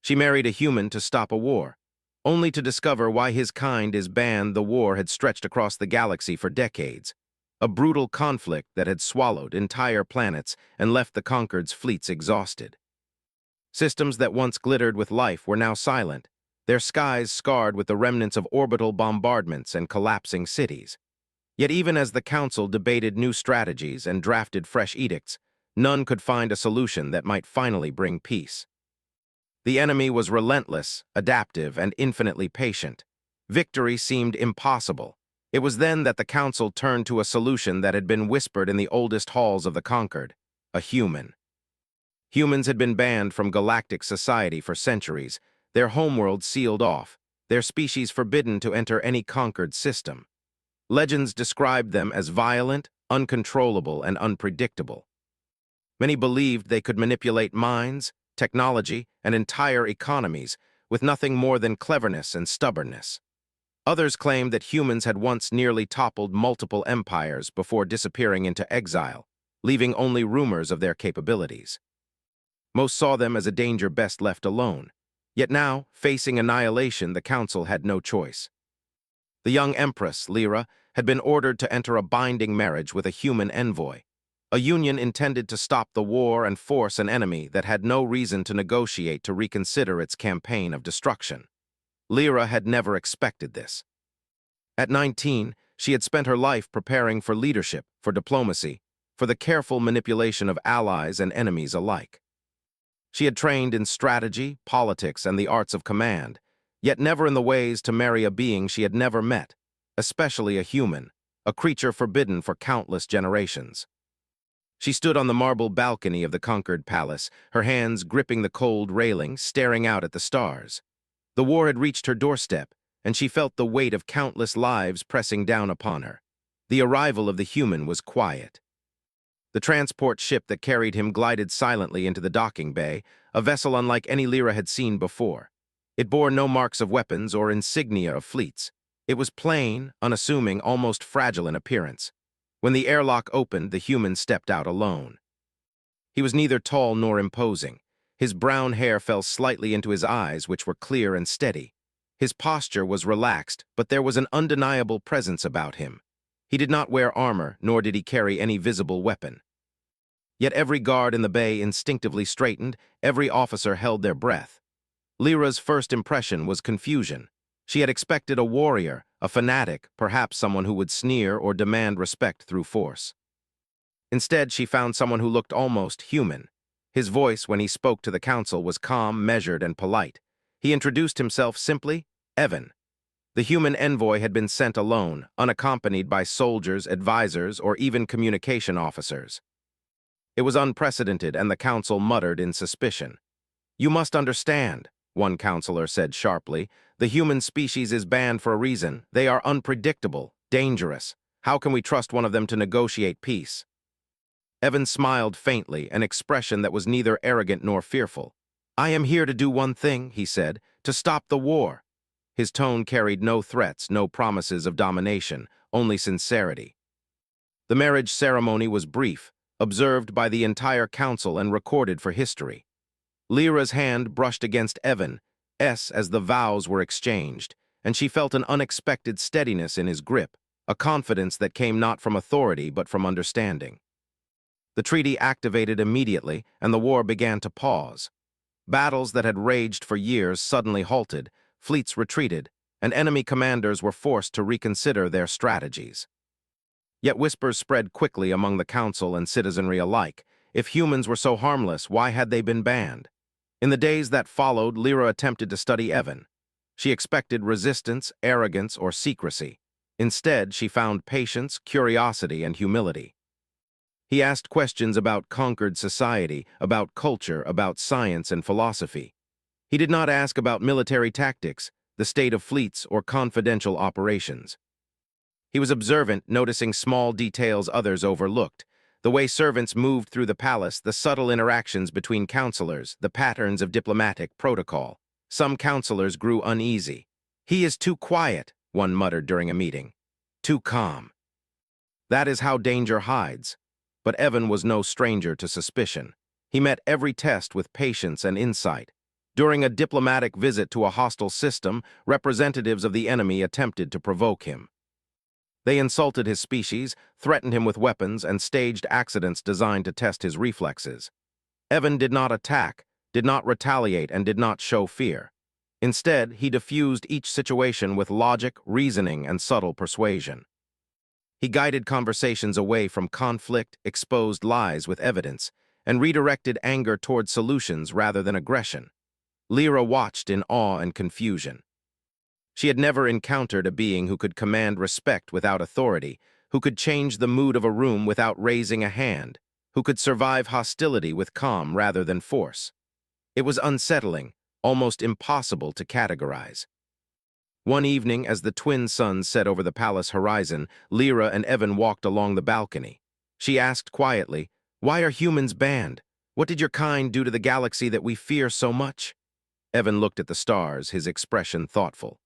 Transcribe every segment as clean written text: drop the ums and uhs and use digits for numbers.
She married a human to stop a war, only to discover why his kind is banned. The war had stretched across the galaxy for decades, a brutal conflict that had swallowed entire planets and left the conquered's fleets exhausted. Systems that once glittered with life were now silent, their skies scarred with the remnants of orbital bombardments and collapsing cities. Yet even as the Council debated new strategies and drafted fresh edicts, none could find a solution that might finally bring peace. The enemy was relentless, adaptive, and infinitely patient. Victory seemed impossible. It was then that the Council turned to a solution that had been whispered in the oldest halls of the conquered: a human. Humans had been banned from galactic society for centuries, their homeworld sealed off, their species forbidden to enter any conquered system. Legends described them as violent, uncontrollable, and unpredictable. Many believed they could manipulate minds, technology, and entire economies with nothing more than cleverness and stubbornness. Others claimed that humans had once nearly toppled multiple empires before disappearing into exile, leaving only rumors of their capabilities. Most saw them as a danger best left alone. Yet now, facing annihilation, the Council had no choice. The young Empress, Lyra, had been ordered to enter a binding marriage with a human envoy, a union intended to stop the war and force an enemy that had no reason to negotiate to reconsider its campaign of destruction. Lyra had never expected this. At 19, she had spent her life preparing for leadership, for diplomacy, for the careful manipulation of allies and enemies alike. She had trained in strategy, politics, and the arts of command, yet never in the ways to marry a being she had never met, especially a human, a creature forbidden for countless generations. She stood on the marble balcony of the conquered palace, her hands gripping the cold railing, staring out at the stars. The war had reached her doorstep, and she felt the weight of countless lives pressing down upon her. The arrival of the human was quiet. The transport ship that carried him glided silently into the docking bay, a vessel unlike any Lyra had seen before. It bore no marks of weapons or insignia of fleets. It was plain, unassuming, almost fragile in appearance. When the airlock opened, the human stepped out alone. He was neither tall nor imposing. His brown hair fell slightly into his eyes, which were clear and steady. His posture was relaxed, but there was an undeniable presence about him. He did not wear armor, nor did he carry any visible weapon. Yet every guard in the bay instinctively straightened, every officer held their breath. Lyra's first impression was confusion. She had expected a warrior, a fanatic, perhaps someone who would sneer or demand respect through force. Instead, she found someone who looked almost human. His voice, when he spoke to the Council, was calm, measured, and polite. He introduced himself simply: Evan. The human envoy had been sent alone, unaccompanied by soldiers, advisors, or even communication officers. It was unprecedented, and the Council muttered in suspicion. "You must understand," one counselor said sharply, "the human species is banned for a reason. They are unpredictable, dangerous. How can we trust one of them to negotiate peace?" Evan smiled faintly, an expression that was neither arrogant nor fearful. "I am here to do one thing," he said, "to stop the war." His tone carried no threats, no promises of domination, only sincerity. The marriage ceremony was brief, observed by the entire Council and recorded for history. Lyra's hand brushed against Evan's as the vows were exchanged, and she felt an unexpected steadiness in his grip, a confidence that came not from authority but from understanding. The treaty activated immediately, and the war began to pause. Battles that had raged for years suddenly halted, fleets retreated, and enemy commanders were forced to reconsider their strategies. Yet whispers spread quickly among the Council and citizenry alike. If humans were so harmless, why had they been banned? In the days that followed, Lyra attempted to study Evan. She expected resistance, arrogance, or secrecy. Instead, she found patience, curiosity, and humility. He asked questions about conquered society, about culture, about science and philosophy. He did not ask about military tactics, the state of fleets, or confidential operations. He was observant, noticing small details others overlooked: the way servants moved through the palace, the subtle interactions between counselors, the patterns of diplomatic protocol. Some counselors grew uneasy. "He is too quiet," one muttered during a meeting. "Too calm." That is how danger hides. But Evan was no stranger to suspicion. He met every test with patience and insight. During a diplomatic visit to a hostile system, representatives of the enemy attempted to provoke him. They insulted his species, threatened him with weapons, and staged accidents designed to test his reflexes. Evan did not attack, did not retaliate, and did not show fear. Instead, he diffused each situation with logic, reasoning, and subtle persuasion. He guided conversations away from conflict, exposed lies with evidence, and redirected anger toward solutions rather than aggression. Lyra watched in awe and confusion. She had never encountered a being who could command respect without authority, who could change the mood of a room without raising a hand, who could survive hostility with calm rather than force. It was unsettling, almost impossible to categorize. One evening, as the twin suns set over the palace horizon, Lyra and Evan walked along the balcony. She asked quietly, "Why are humans banned? What did your kind do to the galaxy that we fear so much?" Evan looked at the stars, his expression thoughtful.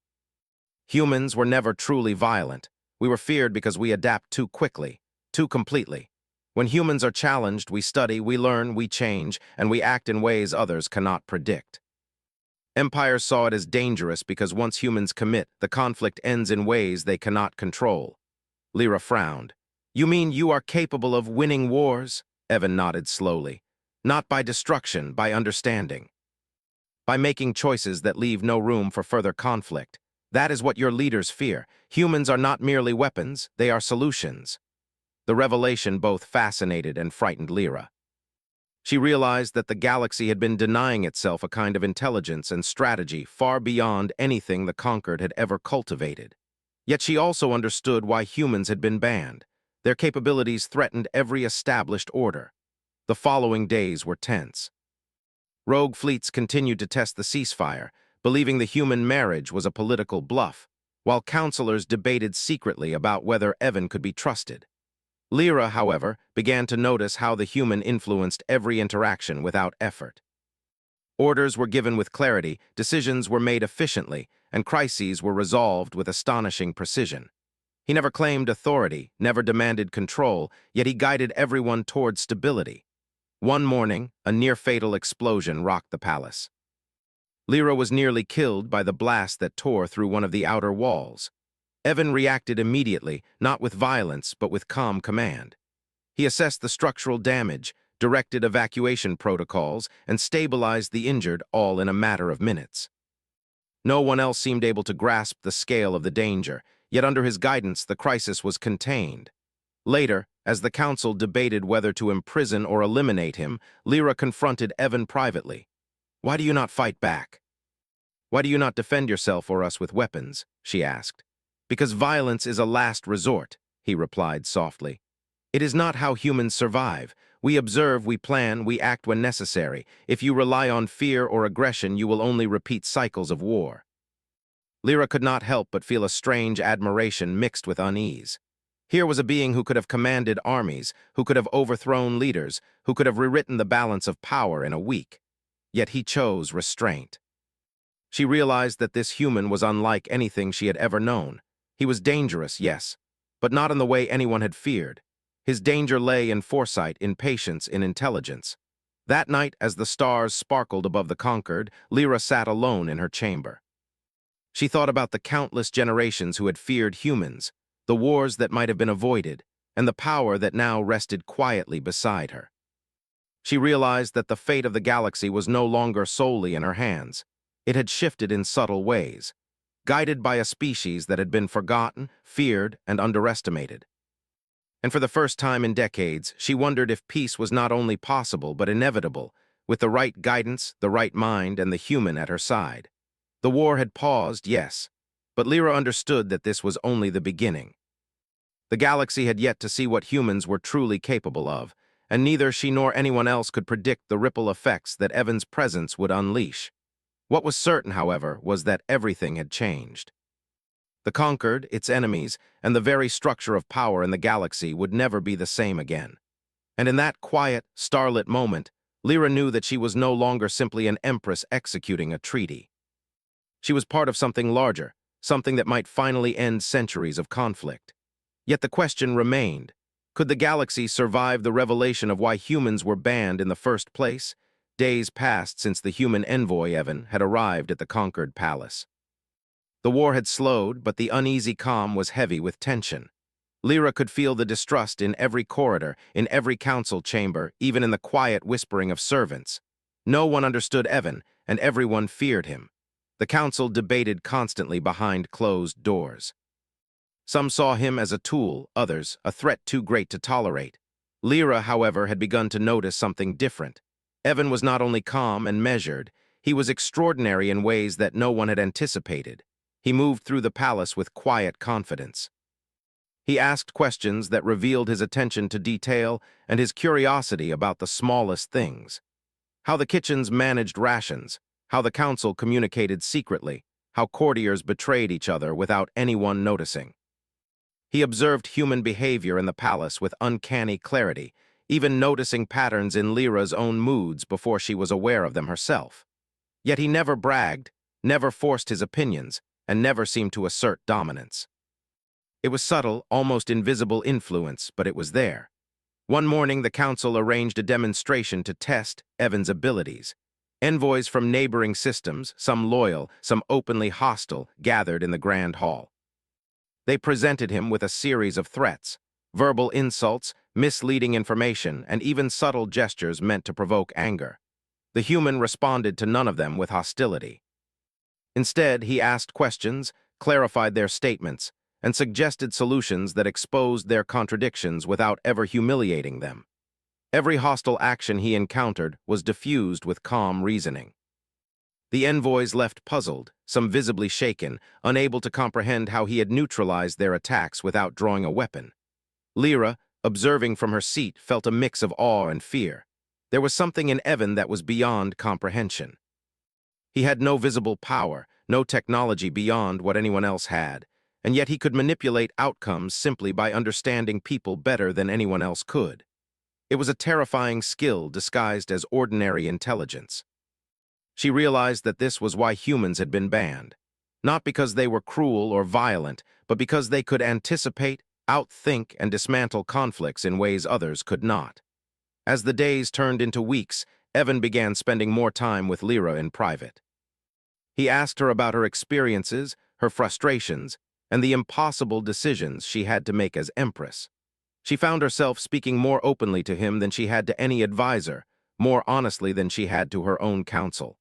"Humans were never truly violent. We were feared because we adapt too quickly, too completely. When humans are challenged, we study, we learn, we change, and we act in ways others cannot predict. Empires saw it as dangerous because once humans commit, the conflict ends in ways they cannot control." Lyra frowned. "You mean you are capable of winning wars?" Evan nodded slowly. "Not by destruction, by understanding. By making choices that leave no room for further conflict. That is what your leaders fear. Humans are not merely weapons, they are solutions." The revelation both fascinated and frightened Lyra. She realized that the galaxy had been denying itself a kind of intelligence and strategy far beyond anything the conquered had ever cultivated. Yet she also understood why humans had been banned. Their capabilities threatened every established order. The following days were tense. Rogue fleets continued to test the ceasefire, believing the human marriage was a political bluff, while counselors debated secretly about whether Evan could be trusted. Lyra, however, began to notice how the human influenced every interaction without effort. Orders were given with clarity, decisions were made efficiently, and crises were resolved with astonishing precision. He never claimed authority, never demanded control, yet he guided everyone toward stability. One morning, a near-fatal explosion rocked the palace. Lyra was nearly killed by the blast that tore through one of the outer walls. Evan reacted immediately, not with violence, but with calm command. He assessed the structural damage, directed evacuation protocols, and stabilized the injured, all in a matter of minutes. No one else seemed able to grasp the scale of the danger, yet under his guidance the crisis was contained. Later, as the council debated whether to imprison or eliminate him, Lyra confronted Evan privately. "Why do you not fight back? Why do you not defend yourself or us with weapons?" she asked. "Because violence is a last resort," he replied softly. "It is not how humans survive. We observe, we plan, we act when necessary. If you rely on fear or aggression, you will only repeat cycles of war." Lyra could not help but feel a strange admiration mixed with unease. Here was a being who could have commanded armies, who could have overthrown leaders, who could have rewritten the balance of power in a week. Yet he chose restraint. She realized that this human was unlike anything she had ever known. He was dangerous, yes, but not in the way anyone had feared. His danger lay in foresight, in patience, in intelligence. That night, as the stars sparkled above the conquered, Lyra sat alone in her chamber. She thought about the countless generations who had feared humans, the wars that might have been avoided, and the power that now rested quietly beside her. She realized that the fate of the galaxy was no longer solely in her hands. It had shifted in subtle ways, guided by a species that had been forgotten, feared, and underestimated. And for the first time in decades, she wondered if peace was not only possible but inevitable, with the right guidance, the right mind, and the human at her side. The war had paused, yes, but Lyra understood that this was only the beginning. The galaxy had yet to see what humans were truly capable of, and neither she nor anyone else could predict the ripple effects that Evan's presence would unleash. What was certain, however, was that everything had changed. The conquered, its enemies, and the very structure of power in the galaxy would never be the same again. And in that quiet, starlit moment, Lyra knew that she was no longer simply an empress executing a treaty. She was part of something larger, something that might finally end centuries of conflict. Yet the question remained, could the galaxy survive the revelation of why humans were banned in the first place? Days passed since the human envoy, Evan, had arrived at the conquered palace. The war had slowed, but the uneasy calm was heavy with tension. Lyra could feel the distrust in every corridor, in every council chamber, even in the quiet whispering of servants. No one understood Evan, and everyone feared him. The council debated constantly behind closed doors. Some saw him as a tool, others a threat too great to tolerate. Lyra, however, had begun to notice something different. Evan was not only calm and measured, he was extraordinary in ways that no one had anticipated. He moved through the palace with quiet confidence. He asked questions that revealed his attention to detail and his curiosity about the smallest things. How the kitchens managed rations, how the council communicated secretly, how courtiers betrayed each other without anyone noticing. He observed human behavior in the palace with uncanny clarity, even noticing patterns in Lyra's own moods before she was aware of them herself. Yet he never bragged, never forced his opinions, and never seemed to assert dominance. It was subtle, almost invisible influence, but it was there. One morning, the council arranged a demonstration to test Evan's abilities. Envoys from neighboring systems, some loyal, some openly hostile, gathered in the grand hall. They presented him with a series of threats, verbal insults, misleading information, and even subtle gestures meant to provoke anger. The human responded to none of them with hostility. Instead, he asked questions, clarified their statements, and suggested solutions that exposed their contradictions without ever humiliating them. Every hostile action he encountered was diffused with calm reasoning. The envoys left puzzled, some visibly shaken, unable to comprehend how he had neutralized their attacks without drawing a weapon. Lyra, observing from her seat, felt a mix of awe and fear. There was something in Evan that was beyond comprehension. He had no visible power, no technology beyond what anyone else had, and yet he could manipulate outcomes simply by understanding people better than anyone else could. It was a terrifying skill disguised as ordinary intelligence. She realized that this was why humans had been banned, not because they were cruel or violent, but because they could anticipate, outthink, and dismantle conflicts in ways others could not. As the days turned into weeks, Evan began spending more time with Lyra in private. He asked her about her experiences, her frustrations, and the impossible decisions she had to make as Empress. She found herself speaking more openly to him than she had to any advisor, more honestly than she had to her own counsel.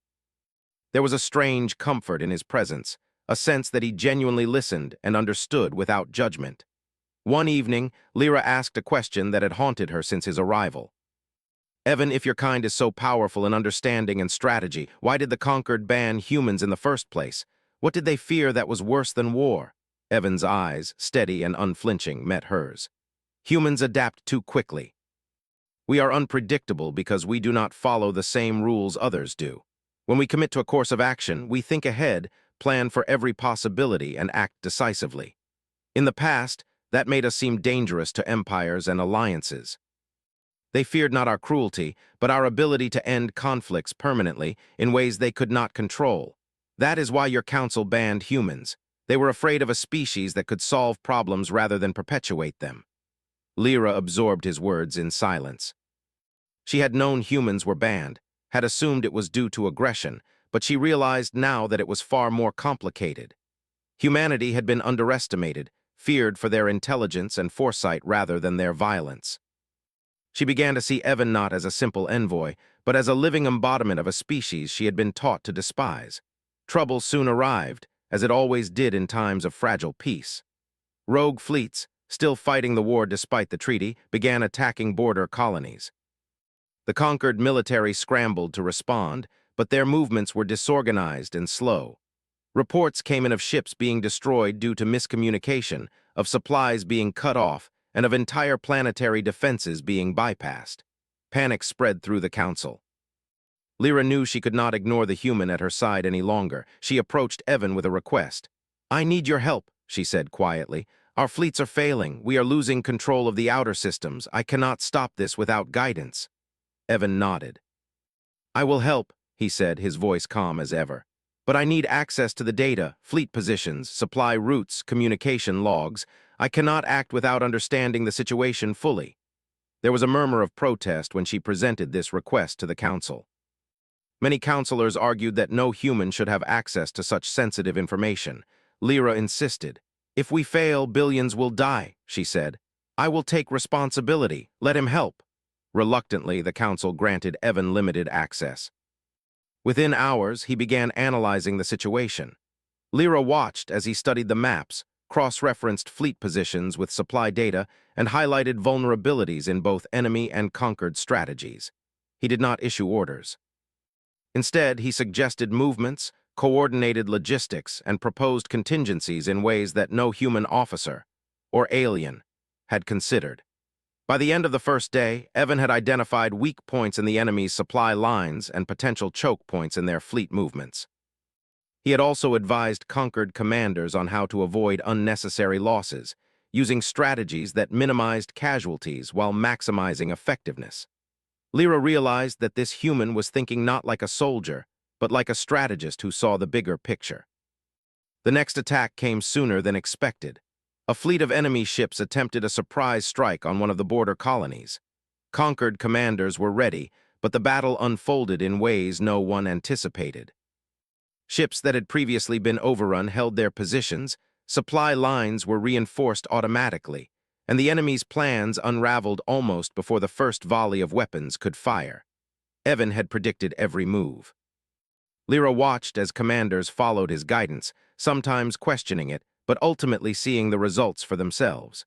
There was a strange comfort in his presence, a sense that he genuinely listened and understood without judgment. One evening, Lyra asked a question that had haunted her since his arrival. Evan, if your kind is so powerful in understanding and strategy, why did the conquered ban humans in the first place? What did they fear that was worse than war? Evan's eyes, steady and unflinching, met hers. Humans adapt too quickly. We are unpredictable because we do not follow the same rules others do. When we commit to a course of action, we think ahead, plan for every possibility, and act decisively. In the past, that made us seem dangerous to empires and alliances. They feared not our cruelty, but our ability to end conflicts permanently in ways they could not control. That is why your council banned humans. They were afraid of a species that could solve problems rather than perpetuate them. Lyra absorbed his words in silence. She had known humans were banned, had assumed it was due to aggression, but she realized now that it was far more complicated. Humanity had been underestimated, feared for their intelligence and foresight rather than their violence. She began to see Evan not as a simple envoy, but as a living embodiment of a species she had been taught to despise. Trouble soon arrived, as it always did in times of fragile peace. Rogue fleets, still fighting the war despite the treaty, began attacking border colonies. The conquered military scrambled to respond, but their movements were disorganized and slow. Reports came in of ships being destroyed due to miscommunication, of supplies being cut off, and of entire planetary defenses being bypassed. Panic spread through the council. Lyra knew she could not ignore the human at her side any longer. She approached Evan with a request. "I need your help," she said quietly. "Our fleets are failing. We are losing control of the outer systems. I cannot stop this without guidance." Evan nodded. "I will help," he said, his voice calm as ever. "But I need access to the data, fleet positions, supply routes, communication logs. I cannot act without understanding the situation fully." There was a murmur of protest when she presented this request to the council. Many counselors argued that no human should have access to such sensitive information. Lyra insisted. "If we fail, billions will die," she said. "I will take responsibility. Let him help." Reluctantly, the council granted Evan limited access. Within hours, he began analyzing the situation. Lyra watched as he studied the maps, cross-referenced fleet positions with supply data, and highlighted vulnerabilities in both enemy and conquered strategies. He did not issue orders. Instead, he suggested movements, coordinated logistics, and proposed contingencies in ways that no human officer, or alien, had considered. By the end of the first day, Evan had identified weak points in the enemy's supply lines and potential choke points in their fleet movements. He had also advised conquered commanders on how to avoid unnecessary losses, using strategies that minimized casualties while maximizing effectiveness. Lyra realized that this human was thinking not like a soldier, but like a strategist who saw the bigger picture. The next attack came sooner than expected. A fleet of enemy ships attempted a surprise strike on one of the border colonies. Conquered commanders were ready, but the battle unfolded in ways no one anticipated. Ships that had previously been overrun held their positions, supply lines were reinforced automatically, and the enemy's plans unraveled almost before the first volley of weapons could fire. Evan had predicted every move. Lyra watched as commanders followed his guidance, sometimes questioning it, but ultimately seeing the results for themselves.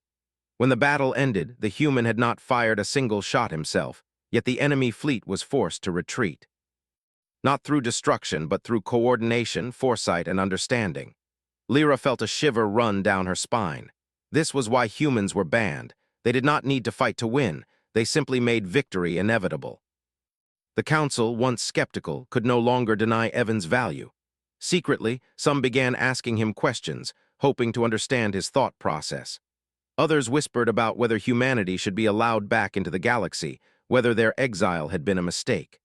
When the battle ended, the human had not fired a single shot himself, yet the enemy fleet was forced to retreat. Not through destruction, but through coordination, foresight, and understanding. Lyra felt a shiver run down her spine. This was why humans were banned. They did not need to fight to win. They simply made victory inevitable. The council, once skeptical, could no longer deny Evan's value. Secretly, some began asking him questions, hoping to understand his thought process. Others whispered about whether humanity should be allowed back into the galaxy, whether their exile had been a mistake.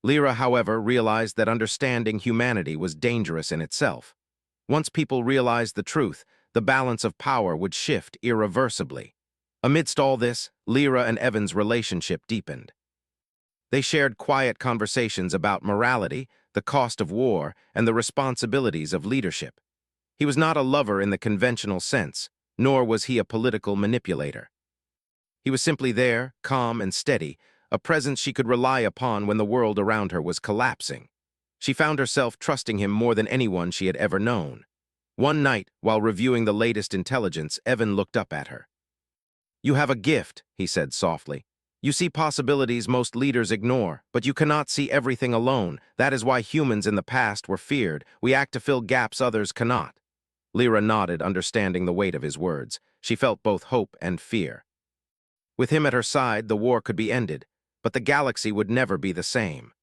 Lyra, however, realized that understanding humanity was dangerous in itself. Once people realized the truth, the balance of power would shift irreversibly. Amidst all this, Lyra and Evan's relationship deepened. They shared quiet conversations about morality, the cost of war, and the responsibilities of leadership. He was not a lover in the conventional sense, nor was he a political manipulator. He was simply there, calm and steady, a presence she could rely upon when the world around her was collapsing. She found herself trusting him more than anyone she had ever known. One night, while reviewing the latest intelligence, Evan looked up at her. "You have a gift," he said softly. "You see possibilities most leaders ignore, but you cannot see everything alone. That is why humans in the past were feared. We act to fill gaps others cannot." Lyra nodded, understanding the weight of his words. She felt both hope and fear. With him at her side, the war could be ended, but the galaxy would never be the same.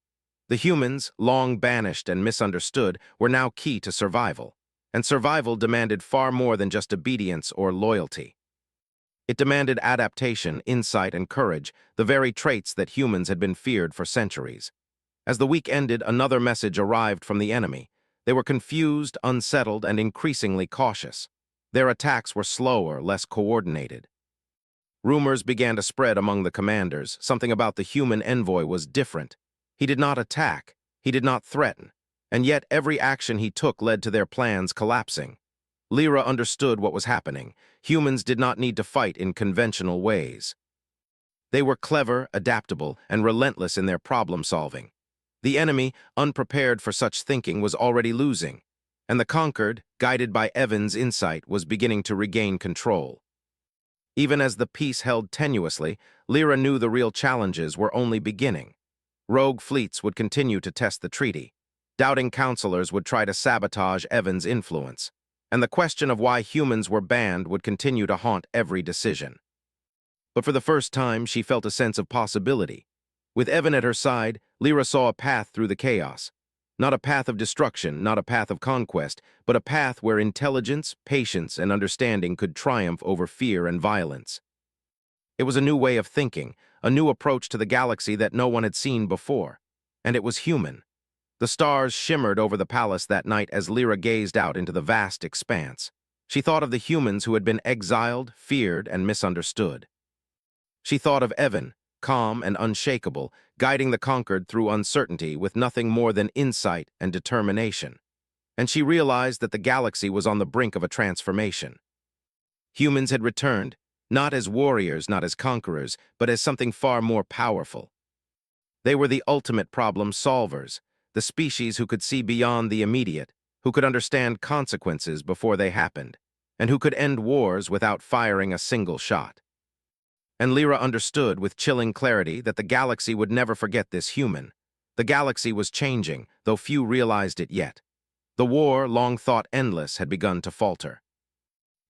The humans, long banished and misunderstood, were now key to survival, and survival demanded far more than just obedience or loyalty. It demanded adaptation, insight, and courage, the very traits that humans had been feared for centuries. As the week ended, another message arrived from the enemy. They were confused, unsettled, and increasingly cautious. Their attacks were slower, less coordinated. Rumors began to spread among the commanders. Something about the human envoy was different. He did not attack, he did not threaten, and yet every action he took led to their plans collapsing. Lyra understood what was happening. Humans did not need to fight in conventional ways. They were clever, adaptable, and relentless in their problem-solving. The enemy, unprepared for such thinking, was already losing, and the conquered, guided by Evan's insight, was beginning to regain control. Even as the peace held tenuously, Lyra knew the real challenges were only beginning. Rogue fleets would continue to test the treaty. Doubting counselors would try to sabotage Evan's influence, and the question of why humans were banned would continue to haunt every decision. But for the first time, she felt a sense of possibility. With Evan at her side, Lyra saw a path through the chaos. Not a path of destruction, not a path of conquest, but a path where intelligence, patience, and understanding could triumph over fear and violence. It was a new way of thinking, a new approach to the galaxy that no one had seen before. And it was human. The stars shimmered over the palace that night as Lyra gazed out into the vast expanse. She thought of the humans who had been exiled, feared, and misunderstood. She thought of Evan, calm and unshakable, guiding the conquered through uncertainty with nothing more than insight and determination. And she realized that the galaxy was on the brink of a transformation. Humans had returned, not as warriors, not as conquerors, but as something far more powerful. They were the ultimate problem solvers, the species who could see beyond the immediate, who could understand consequences before they happened, and who could end wars without firing a single shot. And Lyra understood with chilling clarity that the galaxy would never forget this human. The galaxy was changing, though few realized it yet. The war, long thought endless, had begun to falter.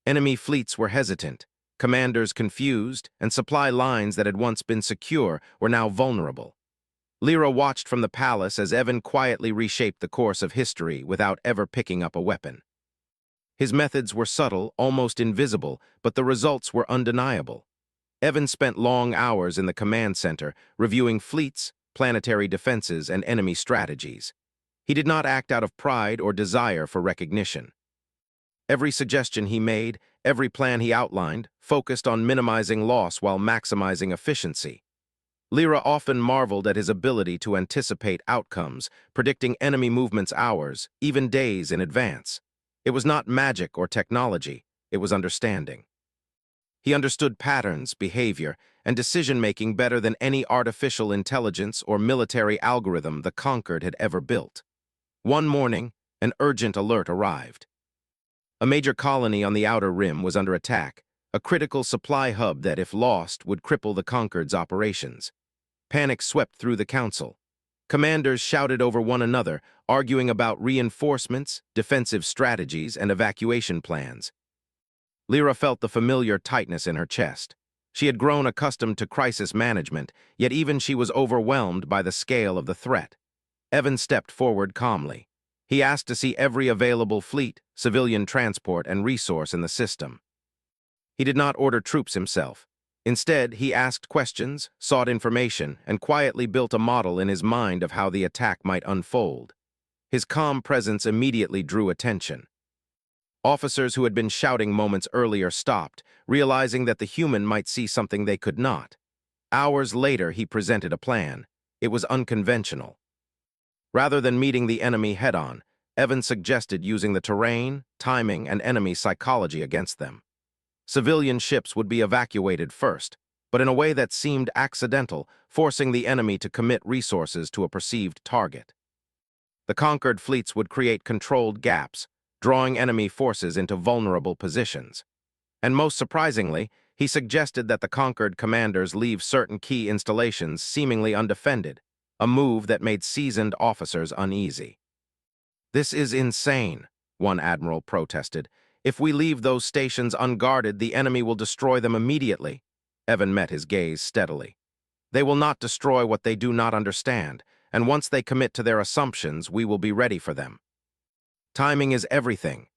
Enemy fleets were hesitant, commanders confused, and supply lines that had once been secure were now vulnerable. Lyra watched from the palace as Evan quietly reshaped the course of history without ever picking up a weapon. His methods were subtle, almost invisible, but the results were undeniable. Evan spent long hours in the command center, reviewing fleets, planetary defenses, and enemy strategies. He did not act out of pride or desire for recognition. Every suggestion he made, every plan he outlined, focused on minimizing loss while maximizing efficiency. Lyra often marveled at his ability to anticipate outcomes, predicting enemy movements hours, even days in advance. It was not magic or technology, it was understanding. He understood patterns, behavior, and decision-making better than any artificial intelligence or military algorithm the conquered had ever built. One morning, an urgent alert arrived. A major colony on the Outer Rim was under attack, a critical supply hub that, if lost, would cripple the conquered's operations. Panic swept through the council. Commanders shouted over one another, arguing about reinforcements, defensive strategies, and evacuation plans. Lyra felt the familiar tightness in her chest. She had grown accustomed to crisis management, yet even she was overwhelmed by the scale of the threat. Evan stepped forward calmly. He asked to see every available fleet, civilian transport, and resource in the system. He did not order troops himself. Instead, he asked questions, sought information, and quietly built a model in his mind of how the attack might unfold. His calm presence immediately drew attention. Officers who had been shouting moments earlier stopped, realizing that the human might see something they could not. Hours later, he presented a plan. It was unconventional. Rather than meeting the enemy head-on, Evan suggested using the terrain, timing, and enemy psychology against them. Civilian ships would be evacuated first, but in a way that seemed accidental, forcing the enemy to commit resources to a perceived target. The conquered fleets would create controlled gaps, drawing enemy forces into vulnerable positions. And most surprisingly, he suggested that the conquered commanders leave certain key installations seemingly undefended, a move that made seasoned officers uneasy. "This is insane," one admiral protested. "If we leave those stations unguarded, the enemy will destroy them immediately." Evan met his gaze steadily. "They will not destroy what they do not understand, and once they commit to their assumptions, we will be ready for them." Timing is everything.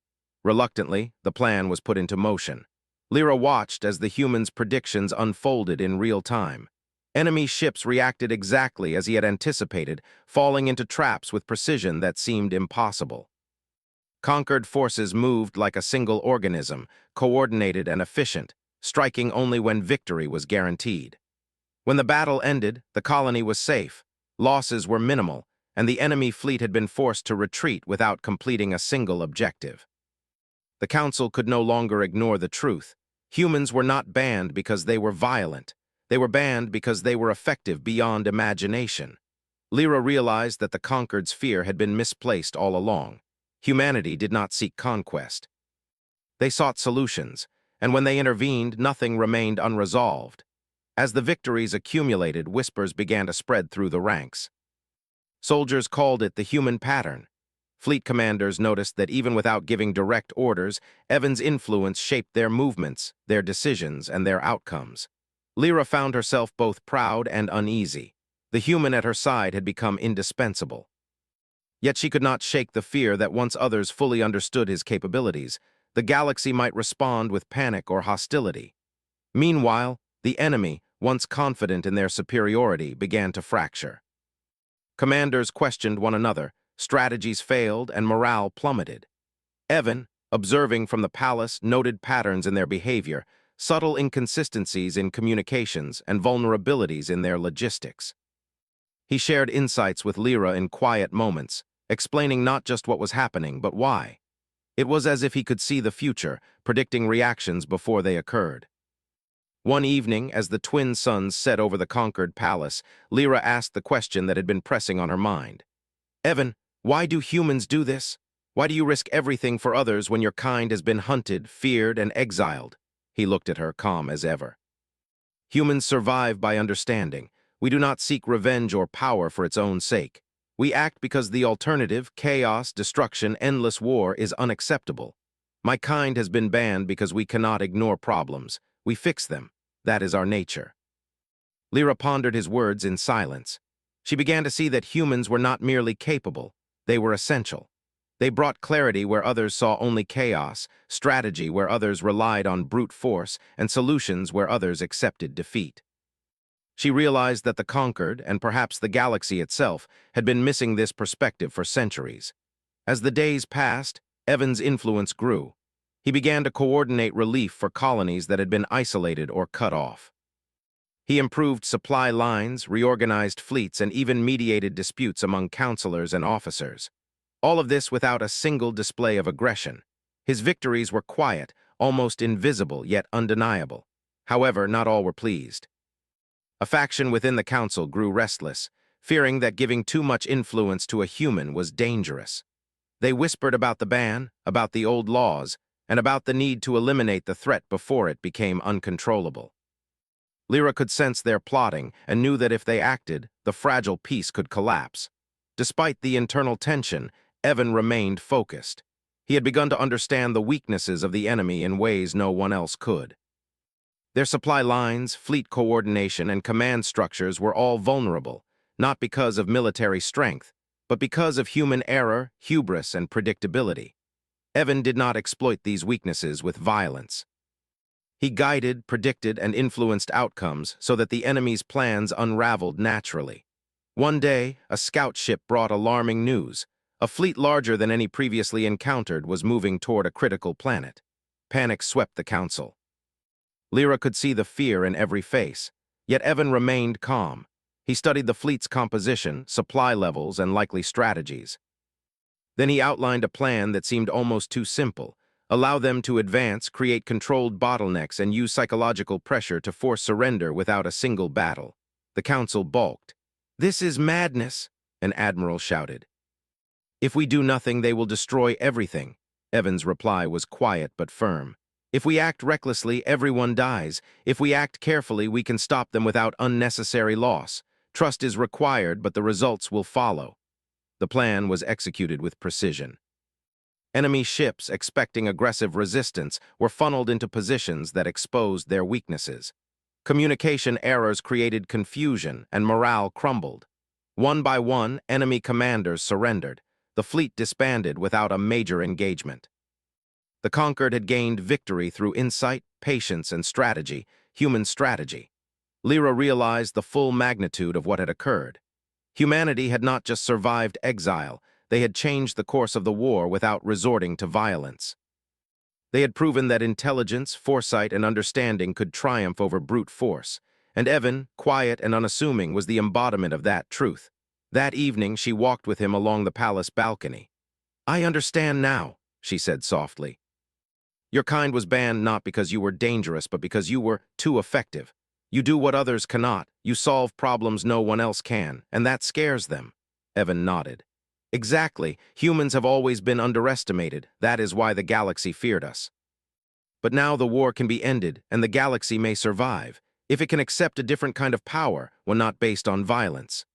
Reluctantly, the plan was put into motion. Lyra watched as the humans' predictions unfolded in real time. Enemy ships reacted exactly as he had anticipated, falling into traps with precision that seemed impossible. Conquered forces moved like a single organism, coordinated and efficient, striking only when victory was guaranteed. When the battle ended, the colony was safe, losses were minimal, and the enemy fleet had been forced to retreat without completing a single objective. The council could no longer ignore the truth. Humans were not banned because they were violent. They were banned because they were effective beyond imagination. Lyra realized that the conquered's fear had been misplaced all along. Humanity did not seek conquest. They sought solutions, and when they intervened, nothing remained unresolved. As the victories accumulated, whispers began to spread through the ranks. Soldiers called it the human pattern. Fleet commanders noticed that even without giving direct orders, Evan's influence shaped their movements, their decisions, and their outcomes. Lyra found herself both proud and uneasy. The human at her side had become indispensable. Yet she could not shake the fear that once others fully understood his capabilities, the galaxy might respond with panic or hostility. Meanwhile, the enemy, once confident in their superiority, began to fracture. Commanders questioned one another, strategies failed, and morale plummeted. Evan, observing from the palace, noted patterns in their behavior, subtle inconsistencies in communications, and vulnerabilities in their logistics. He shared insights with Lyra in quiet moments, explaining not just what was happening, but why. It was as if he could see the future, predicting reactions before they occurred. One evening, as the twin suns set over the conquered palace, Lyra asked the question that had been pressing on her mind. Evan, why do humans do this? Why do you risk everything for others when your kind has been hunted, feared, and exiled? He looked at her, calm as ever. Humans survive by understanding. We do not seek revenge or power for its own sake. We act because the alternative, chaos, destruction, endless war, is unacceptable. My kind has been banned because we cannot ignore problems. We fix them. That is our nature. Lyra pondered his words in silence. She began to see that humans were not merely capable, they were essential. They brought clarity where others saw only chaos, strategy where others relied on brute force, and solutions where others accepted defeat. She realized that the conquered, and perhaps the galaxy itself, had been missing this perspective for centuries. As the days passed, Evan's influence grew. He began to coordinate relief for colonies that had been isolated or cut off. He improved supply lines, reorganized fleets, and even mediated disputes among counselors and officers. All of this without a single display of aggression. His victories were quiet, almost invisible, yet undeniable. However, not all were pleased. A faction within the council grew restless, fearing that giving too much influence to a human was dangerous. They whispered about the ban, about the old laws, and about the need to eliminate the threat before it became uncontrollable. Lyra could sense their plotting and knew that if they acted, the fragile peace could collapse. Despite the internal tension, Evan remained focused. He had begun to understand the weaknesses of the enemy in ways no one else could. Their supply lines, fleet coordination, and command structures were all vulnerable, not because of military strength, but because of human error, hubris, and predictability. Evan did not exploit these weaknesses with violence. He guided, predicted, and influenced outcomes so that the enemy's plans unraveled naturally. One day, a scout ship brought alarming news. A fleet larger than any previously encountered was moving toward a critical planet. Panic swept the council. Lyra could see the fear in every face, yet Evan remained calm. He studied the fleet's composition, supply levels, and likely strategies. Then he outlined a plan that seemed almost too simple. Allow them to advance, create controlled bottlenecks, and use psychological pressure to force surrender without a single battle. The council balked. "This is madness," an admiral shouted. "If we do nothing, they will destroy everything." Evan's reply was quiet but firm. "If we act recklessly, everyone dies. If we act carefully, we can stop them without unnecessary loss. Trust is required, but the results will follow." The plan was executed with precision. Enemy ships, expecting aggressive resistance, were funneled into positions that exposed their weaknesses. Communication errors created confusion, and morale crumbled. One by one, enemy commanders surrendered. The fleet disbanded without a major engagement. The conquered had gained victory through insight, patience, and strategy, human strategy. Lyra realized the full magnitude of what had occurred. Humanity had not just survived exile, they had changed the course of the war without resorting to violence. They had proven that intelligence, foresight, and understanding could triumph over brute force, and Evan, quiet and unassuming, was the embodiment of that truth. That evening, she walked with him along the palace balcony. "I understand now," she said softly. "Your kind was banned not because you were dangerous, but because you were too effective. You do what others cannot, you solve problems no one else can, and that scares them." Evan nodded. "Exactly. Humans have always been underestimated. That is why the galaxy feared us. But now the war can be ended, and the galaxy may survive, if it can accept a different kind of power, one not based on violence."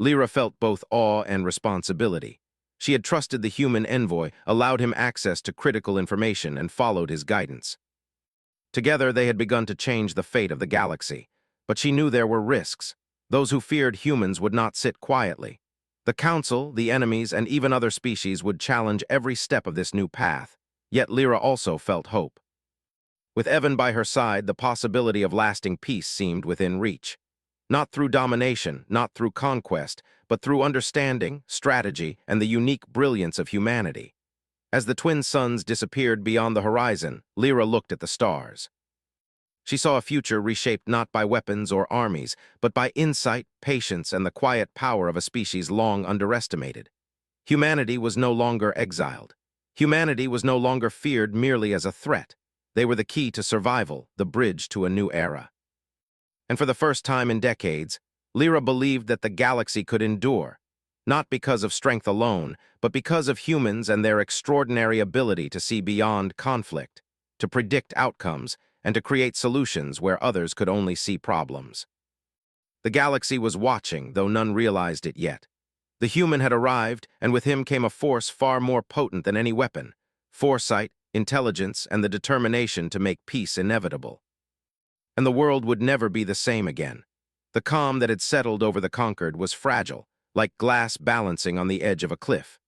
Lyra felt both awe and responsibility. She had trusted the human envoy, allowed him access to critical information, and followed his guidance. Together, they had begun to change the fate of the galaxy. But she knew there were risks. Those who feared humans would not sit quietly. The Council, the enemies, and even other species would challenge every step of this new path. Yet Lyra also felt hope. With Evan by her side, the possibility of lasting peace seemed within reach. Not through domination, not through conquest, but through understanding, strategy, and the unique brilliance of humanity. As the twin suns disappeared beyond the horizon, Lyra looked at the stars. She saw a future reshaped not by weapons or armies, but by insight, patience, and the quiet power of a species long underestimated. Humanity was no longer exiled. Humanity was no longer feared merely as a threat. They were the key to survival, the bridge to a new era. And for the first time in decades, Lyra believed that the galaxy could endure, not because of strength alone, but because of humans and their extraordinary ability to see beyond conflict, to predict outcomes, and to create solutions where others could only see problems. The galaxy was watching, though none realized it yet. The human had arrived, and with him came a force far more potent than any weapon: foresight, intelligence, and the determination to make peace inevitable. And the world would never be the same again. The calm that had settled over the conquered was fragile, like glass balancing on the edge of a cliff.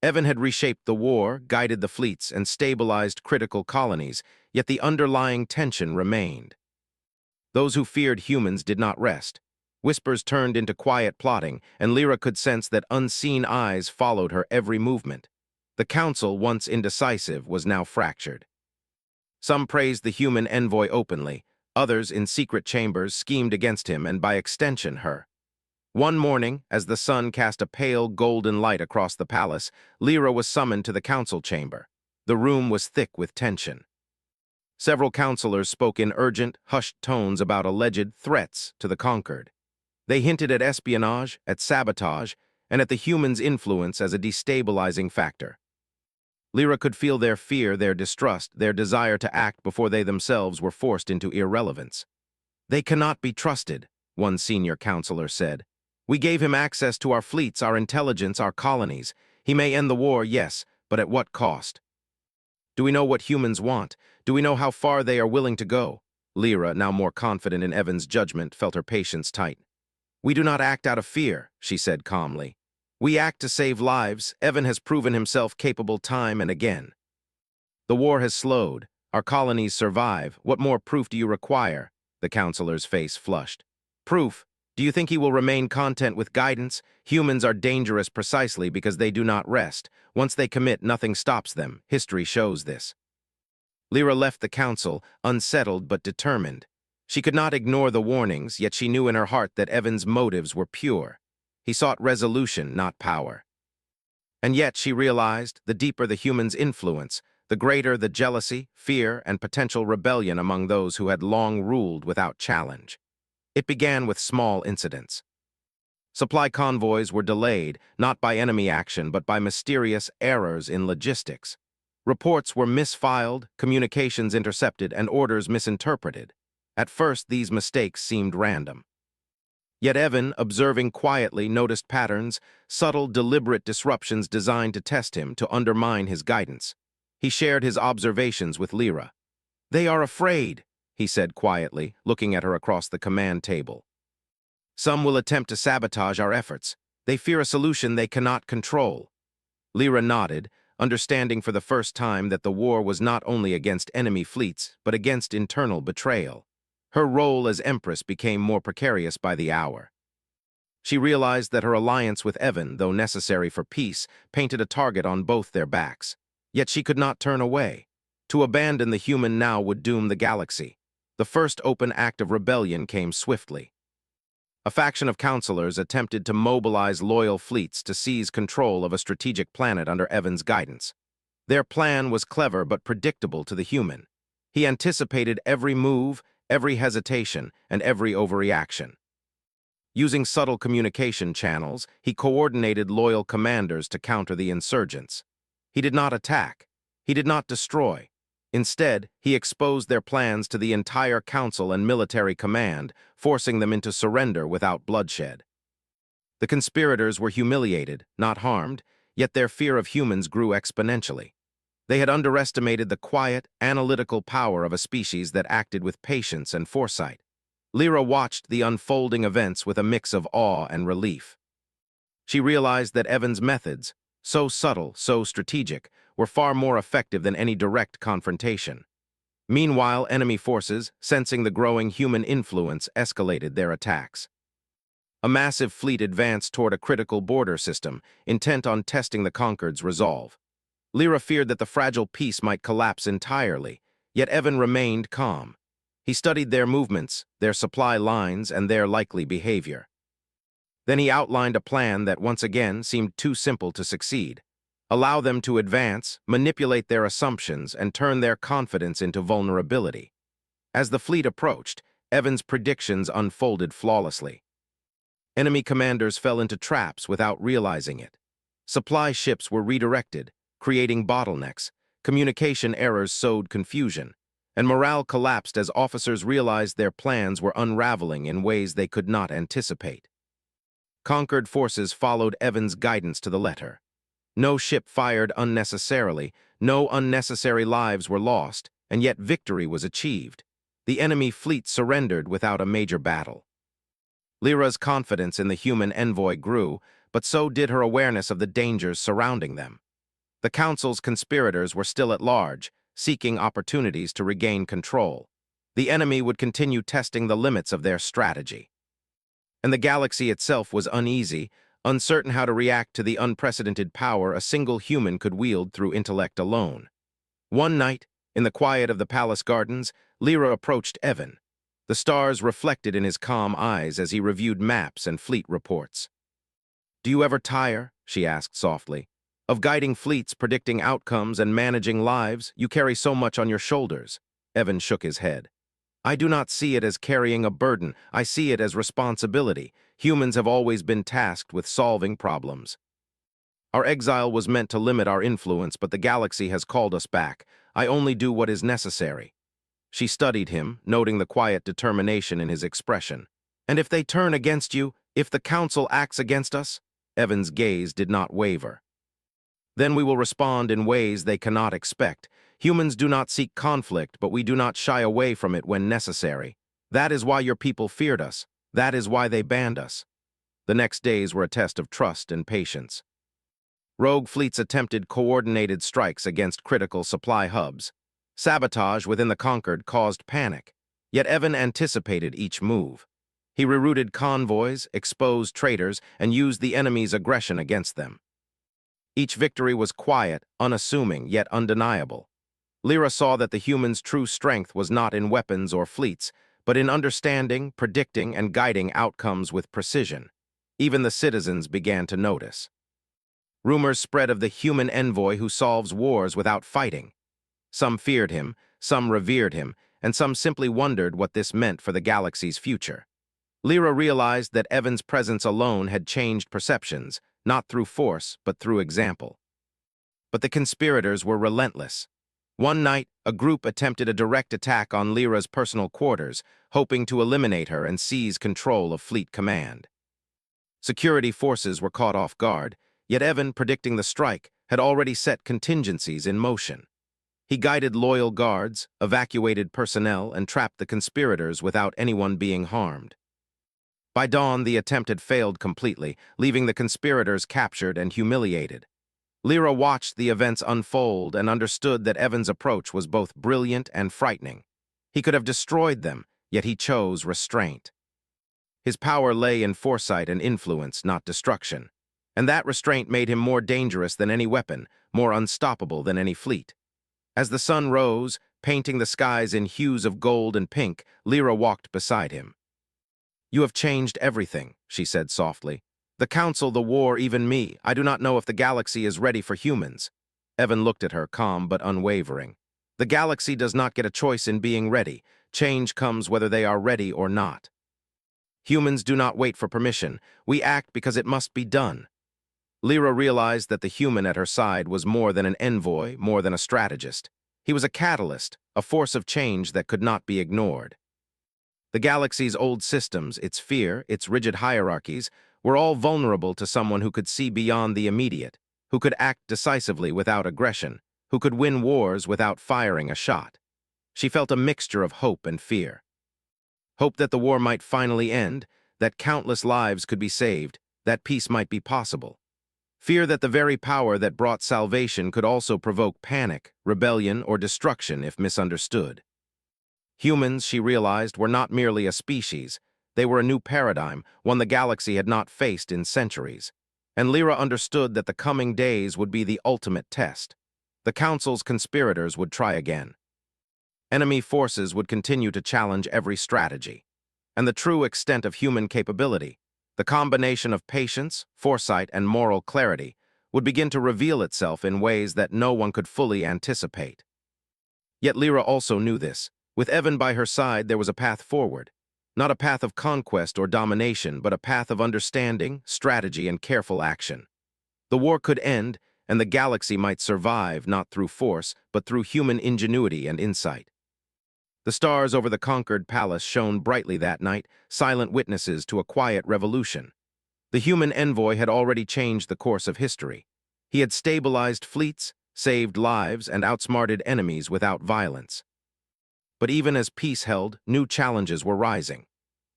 Evan had reshaped the war, guided the fleets, and stabilized critical colonies, yet the underlying tension remained. Those who feared humans did not rest. Whispers turned into quiet plotting, and Lyra could sense that unseen eyes followed her every movement. The council, once indecisive, was now fractured. Some praised the human envoy openly. Others, in secret chambers, schemed against him and, by extension, her. One morning, as the sun cast a pale golden light across the palace, Lyra was summoned to the council chamber. The room was thick with tension. Several counselors spoke in urgent, hushed tones about alleged threats to the conquered. They hinted at espionage, at sabotage, and at the humans' influence as a destabilizing factor. Lyra could feel their fear, their distrust, their desire to act before they themselves were forced into irrelevance. "They cannot be trusted," one senior counselor said. "We gave him access to our fleets, our intelligence, our colonies. He may end the war, yes, but at what cost? Do we know what humans want? Do we know how far they are willing to go?" Lyra, now more confident in Evan's judgment, felt her patience tight. "We do not act out of fear," she said calmly. "We act to save lives. Evan has proven himself capable time and again. The war has slowed. Our colonies survive. What more proof do you require?" The counselor's face flushed. "Proof? Do you think he will remain content with guidance? Humans are dangerous precisely because they do not rest. Once they commit, nothing stops them. History shows this." Lyra left the council, unsettled but determined. She could not ignore the warnings, yet she knew in her heart that Evan's motives were pure. He sought resolution, not power. And yet, she realized, the deeper the human's influence, the greater the jealousy, fear, and potential rebellion among those who had long ruled without challenge. It began with small incidents. Supply convoys were delayed, not by enemy action, but by mysterious errors in logistics. Reports were misfiled, communications intercepted, and orders misinterpreted. At first, these mistakes seemed random. Yet Evan, observing quietly, noticed patterns, subtle, deliberate disruptions designed to test him, to undermine his guidance. He shared his observations with Lyra. "They are afraid," he said quietly, looking at her across the command table. "Some will attempt to sabotage our efforts. They fear a solution they cannot control." Lyra nodded, understanding for the first time that the war was not only against enemy fleets, but against internal betrayal. Her role as Empress became more precarious by the hour. She realized that her alliance with Evan, though necessary for peace, painted a target on both their backs. Yet she could not turn away. To abandon the human now would doom the galaxy. The first open act of rebellion came swiftly. A faction of counselors attempted to mobilize loyal fleets to seize control of a strategic planet under Evan's guidance. Their plan was clever but predictable to the human. He anticipated every move, every hesitation, and every overreaction. Using subtle communication channels, he coordinated loyal commanders to counter the insurgents. He did not attack. He did not destroy. Instead, he exposed their plans to the entire council and military command, forcing them into surrender without bloodshed. The conspirators were humiliated, not harmed, yet their fear of humans grew exponentially. They had underestimated the quiet, analytical power of a species that acted with patience and foresight. Lyra watched the unfolding events with a mix of awe and relief. She realized that Evan's methods, so subtle, so strategic, were far more effective than any direct confrontation. Meanwhile, enemy forces, sensing the growing human influence, escalated their attacks. A massive fleet advanced toward a critical border system, intent on testing the conquered's resolve. Lyra feared that the fragile peace might collapse entirely, yet Evan remained calm. He studied their movements, their supply lines, and their likely behavior. Then he outlined a plan that once again seemed too simple to succeed. Allow them to advance, manipulate their assumptions, and turn their confidence into vulnerability. As the fleet approached, Evan's predictions unfolded flawlessly. Enemy commanders fell into traps without realizing it. Supply ships were redirected, creating bottlenecks. Communication errors sowed confusion, and morale collapsed as officers realized their plans were unraveling in ways they could not anticipate. Conquered forces followed Evan's guidance to the letter. No ship fired unnecessarily, no unnecessary lives were lost, and yet victory was achieved. The enemy fleet surrendered without a major battle. Lyra's confidence in the human envoy grew, but so did her awareness of the dangers surrounding them. The Council's conspirators were still at large, seeking opportunities to regain control. The enemy would continue testing the limits of their strategy. And the galaxy itself was uneasy, uncertain how to react to the unprecedented power a single human could wield through intellect alone. One night, in the quiet of the palace gardens, Lyra approached Evan. The stars reflected in his calm eyes as he reviewed maps and fleet reports. "Do you ever tire?" she asked softly. "Of guiding fleets, predicting outcomes, and managing lives, you carry so much on your shoulders." Evan shook his head. "I do not see it as carrying a burden. I see it as responsibility. Humans have always been tasked with solving problems. Our exile was meant to limit our influence, but the galaxy has called us back. I only do what is necessary." She studied him, noting the quiet determination in his expression. "And if they turn against you, if the Council acts against us?" Evan's gaze did not waver. "Then we will respond in ways they cannot expect. Humans do not seek conflict, but we do not shy away from it when necessary. That is why your people feared us. That is why they banned us." The next days were a test of trust and patience. Rogue fleets attempted coordinated strikes against critical supply hubs. Sabotage within the conquered caused panic, yet Evan anticipated each move. He rerouted convoys, exposed traitors, and used the enemy's aggression against them. Each victory was quiet, unassuming, yet undeniable. Lyra saw that the humans' true strength was not in weapons or fleets, but in understanding, predicting, and guiding outcomes with precision. Even the citizens began to notice. Rumors spread of the human envoy who solves wars without fighting. Some feared him, some revered him, and some simply wondered what this meant for the galaxy's future. Lyra realized that Evan's presence alone had changed perceptions, not through force, but through example. But the conspirators were relentless. One night, a group attempted a direct attack on Lyra's personal quarters, hoping to eliminate her and seize control of fleet command. Security forces were caught off guard, yet Evan, predicting the strike, had already set contingencies in motion. He guided loyal guards, evacuated personnel, and trapped the conspirators without anyone being harmed. By dawn, the attempt had failed completely, leaving the conspirators captured and humiliated. Lyra watched the events unfold and understood that Evan's approach was both brilliant and frightening. He could have destroyed them, yet he chose restraint. His power lay in foresight and influence, not destruction. And that restraint made him more dangerous than any weapon, more unstoppable than any fleet. As the sun rose, painting the skies in hues of gold and pink, Lyra walked beside him. "You have changed everything," she said softly. "The Council, the war, even me. I do not know if the galaxy is ready for humans." Evan looked at her, calm but unwavering. "The galaxy does not get a choice in being ready. Change comes whether they are ready or not. Humans do not wait for permission. We act because it must be done." Lyra realized that the human at her side was more than an envoy, more than a strategist. He was a catalyst, a force of change that could not be ignored. The galaxy's old systems, its fear, its rigid hierarchies, were all vulnerable to someone who could see beyond the immediate, who could act decisively without aggression, who could win wars without firing a shot. She felt a mixture of hope and fear. Hope that the war might finally end, that countless lives could be saved, that peace might be possible. Fear that the very power that brought salvation could also provoke panic, rebellion, or destruction if misunderstood. Humans, she realized, were not merely a species. They were a new paradigm, one the galaxy had not faced in centuries. And Lyra understood that the coming days would be the ultimate test. The Council's conspirators would try again. Enemy forces would continue to challenge every strategy. And the true extent of human capability, the combination of patience, foresight, and moral clarity, would begin to reveal itself in ways that no one could fully anticipate. Yet Lyra also knew this. With Evan by her side, there was a path forward. Not a path of conquest or domination, but a path of understanding, strategy, and careful action. The war could end, and the galaxy might survive not through force, but through human ingenuity and insight. The stars over the conquered palace shone brightly that night, silent witnesses to a quiet revolution. The human envoy had already changed the course of history. He had stabilized fleets, saved lives, and outsmarted enemies without violence. But even as peace held, new challenges were rising.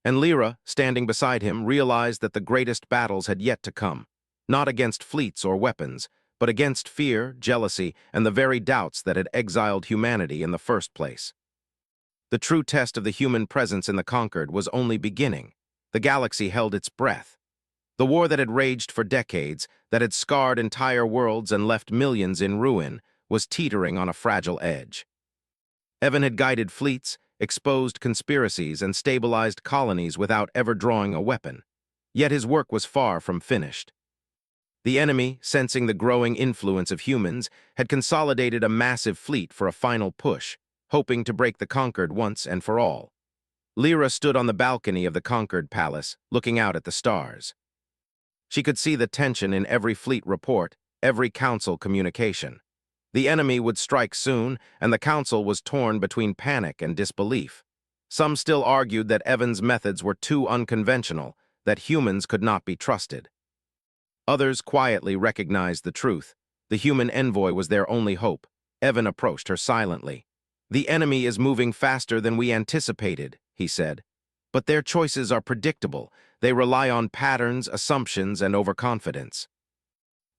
And Lyra, standing beside him, realized that the greatest battles had yet to come, not against fleets or weapons, but against fear, jealousy, and the very doubts that had exiled humanity in the first place. The true test of the human presence in the conquered was only beginning. The galaxy held its breath. The war that had raged for decades, that had scarred entire worlds and left millions in ruin, was teetering on a fragile edge. Evan had guided fleets, exposed conspiracies, and stabilized colonies without ever drawing a weapon. Yet his work was far from finished. The enemy, sensing the growing influence of humans, had consolidated a massive fleet for a final push, hoping to break the conquered once and for all. Lyra stood on the balcony of the conquered palace, looking out at the stars. She could see the tension in every fleet report, every council communication. The enemy would strike soon, and the council was torn between panic and disbelief. Some still argued that Evan's methods were too unconventional, that humans could not be trusted. Others quietly recognized the truth. The human envoy was their only hope. Evan approached her silently. "The enemy is moving faster than we anticipated," he said. "But their choices are predictable. They rely on patterns, assumptions, and overconfidence.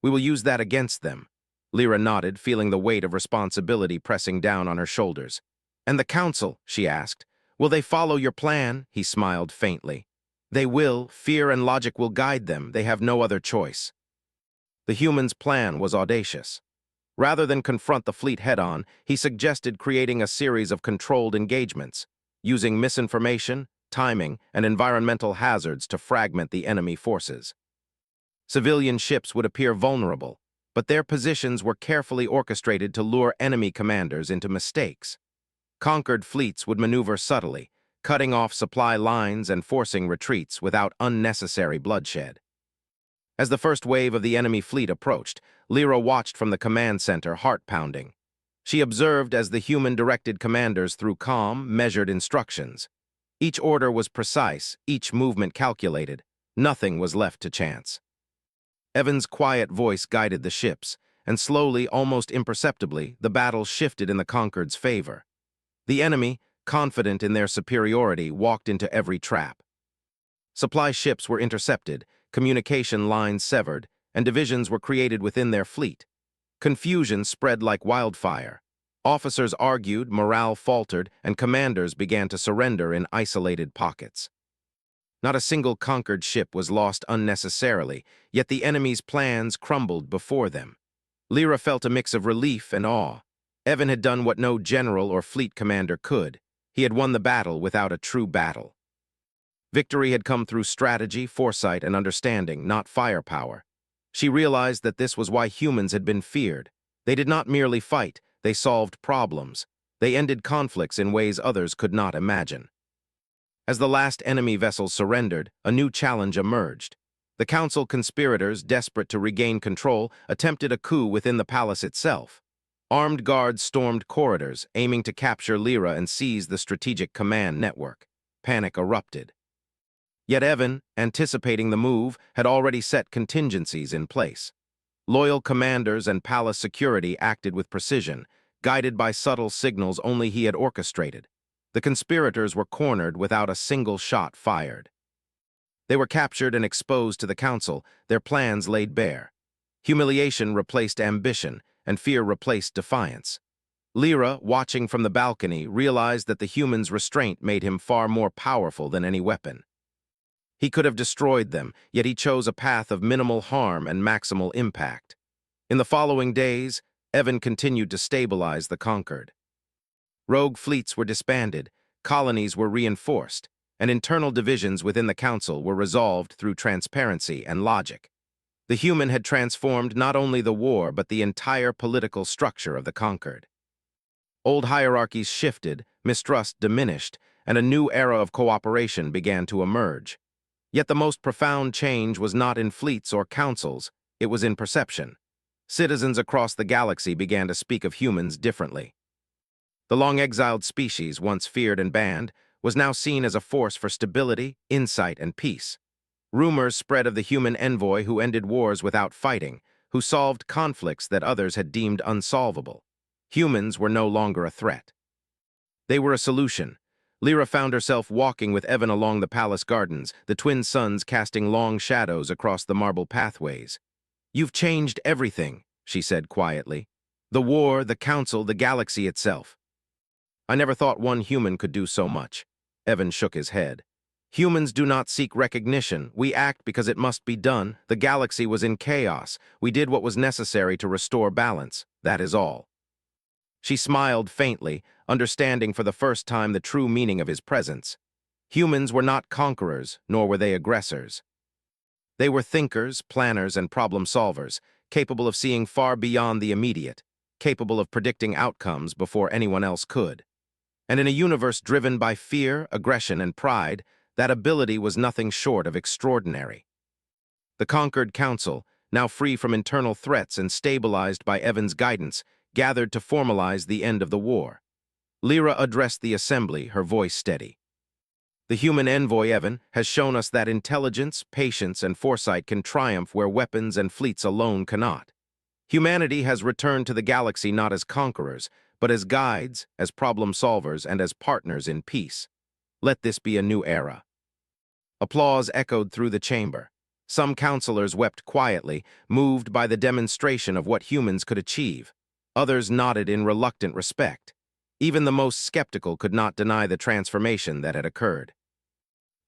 We will use that against them." Lyra nodded, feeling the weight of responsibility pressing down on her shoulders. "And the council?" she asked. "Will they follow your plan?" He smiled faintly. "They will. Fear and logic will guide them. They have no other choice." The human's plan was audacious. Rather than confront the fleet head-on, he suggested creating a series of controlled engagements, using misinformation, timing, and environmental hazards to fragment the enemy forces. Civilian ships would appear vulnerable, but their positions were carefully orchestrated to lure enemy commanders into mistakes. Conquered fleets would maneuver subtly, cutting off supply lines and forcing retreats without unnecessary bloodshed. As the first wave of the enemy fleet approached, Lyra watched from the command center, heart pounding. She observed as the human-directed commanders threw calm, measured instructions. Each order was precise, each movement calculated. Nothing was left to chance. Evan's quiet voice guided the ships, and slowly, almost imperceptibly, the battle shifted in the conquered's favor. The enemy, confident in their superiority, walked into every trap. Supply ships were intercepted, communication lines severed, and divisions were created within their fleet. Confusion spread like wildfire. Officers argued, morale faltered, and commanders began to surrender in isolated pockets. Not a single conquered ship was lost unnecessarily, yet the enemy's plans crumbled before them. Lyra felt a mix of relief and awe. Evan had done what no general or fleet commander could. He had won the battle without a true battle. Victory had come through strategy, foresight, and understanding, not firepower. She realized that this was why humans had been feared. They did not merely fight, they solved problems. They ended conflicts in ways others could not imagine. As the last enemy vessels surrendered, a new challenge emerged. The council conspirators, desperate to regain control, attempted a coup within the palace itself. Armed guards stormed corridors, aiming to capture Lyra and seize the strategic command network. Panic erupted. Yet Evan, anticipating the move, had already set contingencies in place. Loyal commanders and palace security acted with precision, guided by subtle signals only he had orchestrated. The conspirators were cornered without a single shot fired. They were captured and exposed to the council, their plans laid bare. Humiliation replaced ambition, and fear replaced defiance. Lyra, watching from the balcony, realized that the human's restraint made him far more powerful than any weapon. He could have destroyed them, yet he chose a path of minimal harm and maximal impact. In the following days, Evan continued to stabilize the conquered. Rogue fleets were disbanded, colonies were reinforced, and internal divisions within the council were resolved through transparency and logic. The human had transformed not only the war but the entire political structure of the conquered. Old hierarchies shifted, mistrust diminished, and a new era of cooperation began to emerge. Yet the most profound change was not in fleets or councils, it was in perception. Citizens across the galaxy began to speak of humans differently. The long-exiled species, once feared and banned, was now seen as a force for stability, insight, and peace. Rumors spread of the human envoy who ended wars without fighting, who solved conflicts that others had deemed unsolvable. Humans were no longer a threat. They were a solution. Lyra found herself walking with Evan along the palace gardens, the twin suns casting long shadows across the marble pathways. "You've changed everything," she said quietly. "The war, the council, the galaxy itself." "I never thought one human could do so much." Evan shook his head. "Humans do not seek recognition. We act because it must be done. The galaxy was in chaos. We did what was necessary to restore balance. That is all." She smiled faintly, understanding for the first time the true meaning of his presence. Humans were not conquerors, nor were they aggressors. They were thinkers, planners, and problem-solvers, capable of seeing far beyond the immediate, capable of predicting outcomes before anyone else could. And in a universe driven by fear, aggression, and pride, that ability was nothing short of extraordinary. The conquered council, now free from internal threats and stabilized by Evan's guidance, gathered to formalize the end of the war. Lyra addressed the assembly, her voice steady. "The human envoy, Evan, has shown us that intelligence, patience, and foresight can triumph where weapons and fleets alone cannot. Humanity has returned to the galaxy not as conquerors, but as guides, as problem-solvers, and as partners in peace. Let this be a new era." Applause echoed through the chamber. Some counselors wept quietly, moved by the demonstration of what humans could achieve. Others nodded in reluctant respect. Even the most skeptical could not deny the transformation that had occurred.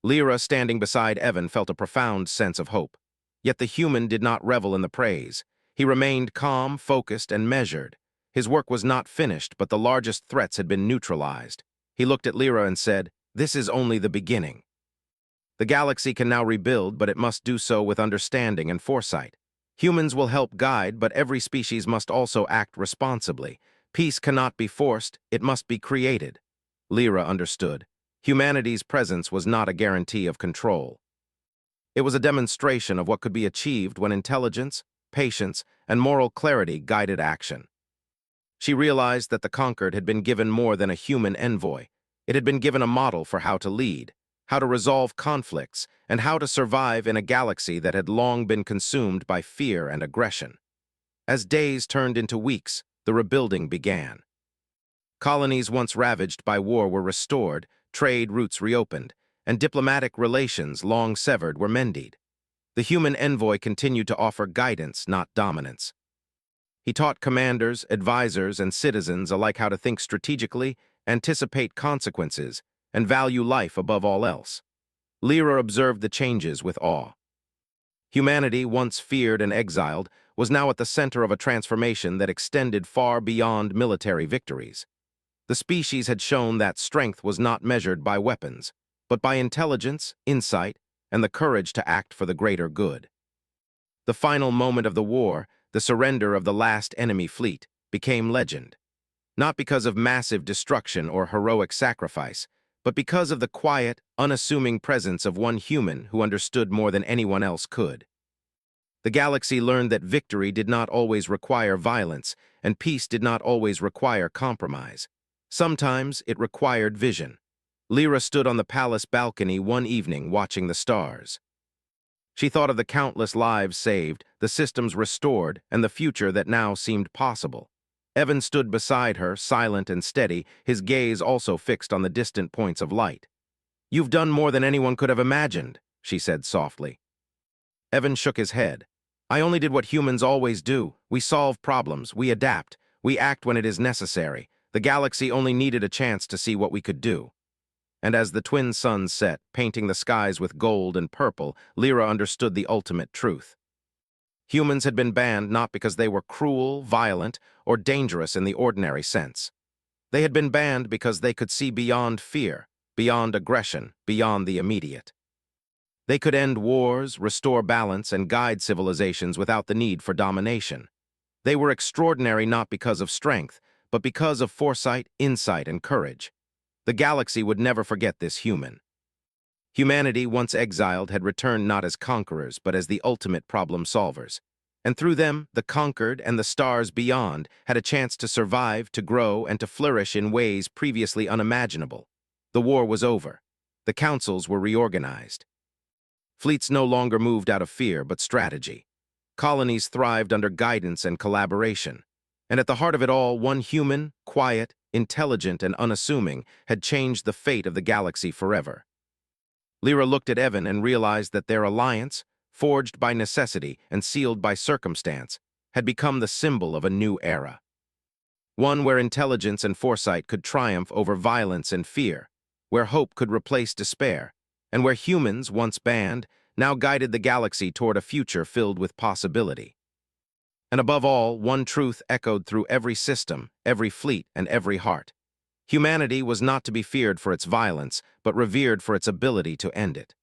Lyra, standing beside Evan, felt a profound sense of hope. Yet the human did not revel in the praise. He remained calm, focused, and measured. His work was not finished, but the largest threats had been neutralized. He looked at Lyra and said, "This is only the beginning. The galaxy can now rebuild, but it must do so with understanding and foresight. Humans will help guide, but every species must also act responsibly. Peace cannot be forced, it must be created." Lyra understood. Humanity's presence was not a guarantee of control. It was a demonstration of what could be achieved when intelligence, patience, and moral clarity guided action. She realized that the conquered had been given more than a human envoy. It had been given a model for how to lead, how to resolve conflicts, and how to survive in a galaxy that had long been consumed by fear and aggression. As days turned into weeks, the rebuilding began. Colonies once ravaged by war were restored, trade routes reopened, and diplomatic relations long severed were mended. The human envoy continued to offer guidance, not dominance. He taught commanders, advisors, and citizens alike how to think strategically, anticipate consequences, and value life above all else. Lyra observed the changes with awe. Humanity, once feared and exiled, was now at the center of a transformation that extended far beyond military victories. The species had shown that strength was not measured by weapons, but by intelligence, insight, and the courage to act for the greater good. The final moment of the war, the surrender of the last enemy fleet, became legend. Not because of massive destruction or heroic sacrifice, but because of the quiet, unassuming presence of one human who understood more than anyone else could. The galaxy learned that victory did not always require violence, and peace did not always require compromise. Sometimes it required vision. Lyra stood on the palace balcony one evening watching the stars. She thought of the countless lives saved, the systems restored, and the future that now seemed possible. Evan stood beside her, silent and steady, his gaze also fixed on the distant points of light. "You've done more than anyone could have imagined," she said softly. Evan shook his head. "I only did what humans always do. We solve problems, we adapt, we act when it is necessary. The galaxy only needed a chance to see what we could do." And as the twin suns set, painting the skies with gold and purple, Lyra understood the ultimate truth. Humans had been banned not because they were cruel, violent, or dangerous in the ordinary sense. They had been banned because they could see beyond fear, beyond aggression, beyond the immediate. They could end wars, restore balance, and guide civilizations without the need for domination. They were extraordinary not because of strength, but because of foresight, insight, and courage. The galaxy would never forget this human. Humanity, once exiled, had returned not as conquerors, but as the ultimate problem solvers. And through them, the conquered and the stars beyond had a chance to survive, to grow, and to flourish in ways previously unimaginable. The war was over. The councils were reorganized. Fleets no longer moved out of fear, but strategy. Colonies thrived under guidance and collaboration. And at the heart of it all, one human, quiet, intelligent, and unassuming, had changed the fate of the galaxy forever. Lyra looked at Evan and realized that their alliance, forged by necessity and sealed by circumstance, had become the symbol of a new era. One where intelligence and foresight could triumph over violence and fear, where hope could replace despair, and where humans, once banned, now guided the galaxy toward a future filled with possibility. And above all, one truth echoed through every system, every fleet, and every heart. Humanity was not to be feared for its violence, but revered for its ability to end it.